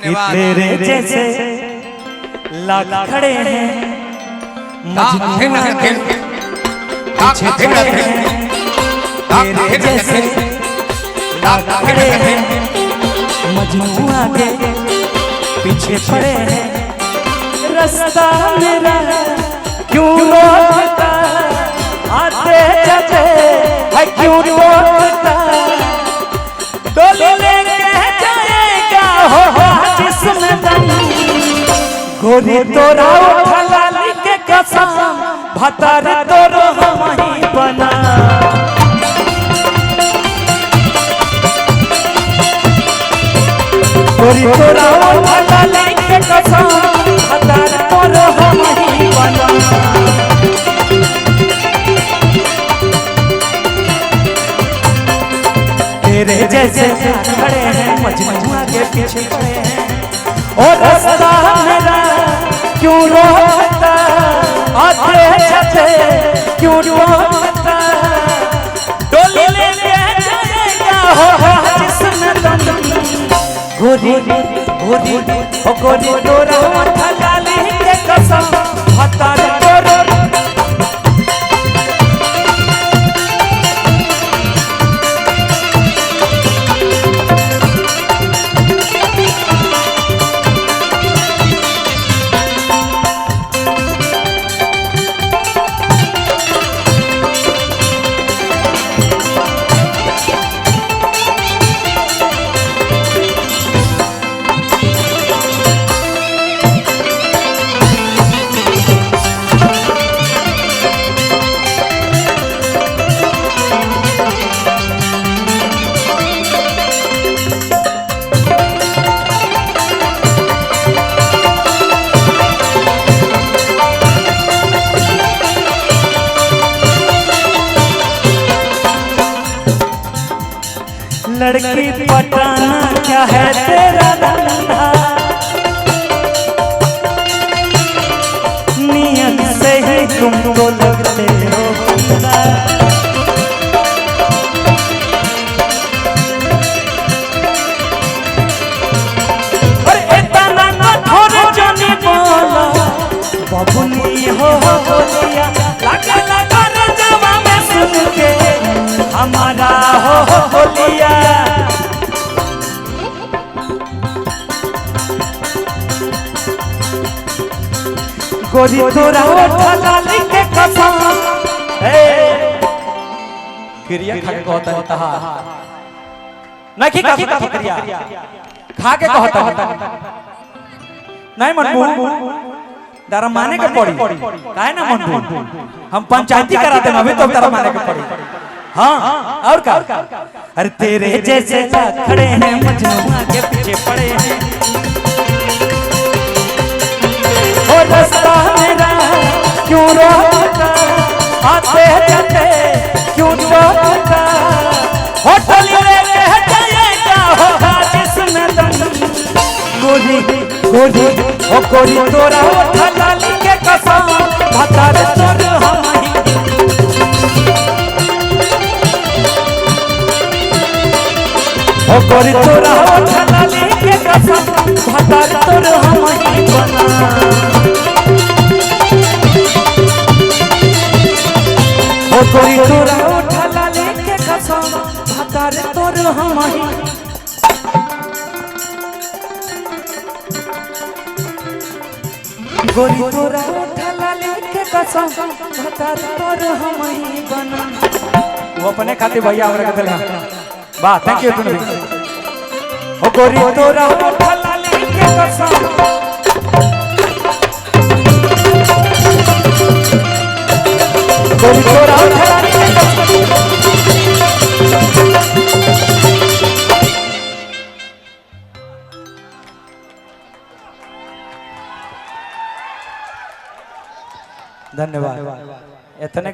तेरे जैसे लाख खड़े हैं मजनू आगे पीछे खड़े हैं। तेरे जैसे लाख खड़े हैं मजनू आगे पीछे पड़े हैं। रास्ता मेरा क्यों रोकता आते जाते है क्यों रोकता। डोली लेके जाएगा हो जिसमें दम गोरी तोरा उठा लाली के कसम भतार तोरो हम ही बना। गोरी तोरा उठा लाली के कसम भतार तोरो हम ही बना। तेरे जैसे खड़े हैं मजनू आगे पीछे खड़े हैं। और रास्ता मेरा क्यों रोकता आते जाते क्यों रोकता। डोली लेके जाएगा हो जिसमें दम गोरी गोरी ओ गोरी तोरा उठा लाली के कसम भतार तोरो। लड़की पटाना क्या है तेरा धंधा नियत से ही तुमको लगते हो बंदा। और इतना ना थोड़े जाने बोला बबुनी हो बोलिया लगा लगा रजवा में सुन के हमारा हो बोलिया। गोरी तोरा उठा लाली के कसम क्रिया खा के कहता है तहा नहीं खा के क्रिया खा के कहता है नहीं मनबू तारा माने के पड़ी काहे ना मनबू हम पंचायती करा देना अभी तो तारा माने के पड़ी। हाँ और का अरे तेरे जैसे खड़े हैं मजनू आगे पीछे पड़े हैं। और रास्ता मेरा क्यों रोकता आते जाते क्यों रोकता। होटल लेके जाएगा होगा जिसमें दम गोरी गोरी ओ गोरी तोरा उठा लाली के कसम भतार तोरो हम ही। ओ गोरी तोरा उठा लाली के कसम भतार तोरो हम ही बना। ओ गोरी तोरा उठा लाली के कसम भतार तोरो हम ही। गोरी तोरा उठा लाली के कसम भतार तोरो हम ही बना। वो अपने खातिर भैया हमरा के देला वाह थैंक यू तुम भी। ओ गोरी तोरा उठा लाली के कसम गोरी तोरा उठा लाली के कसम। धन्यवाद इतने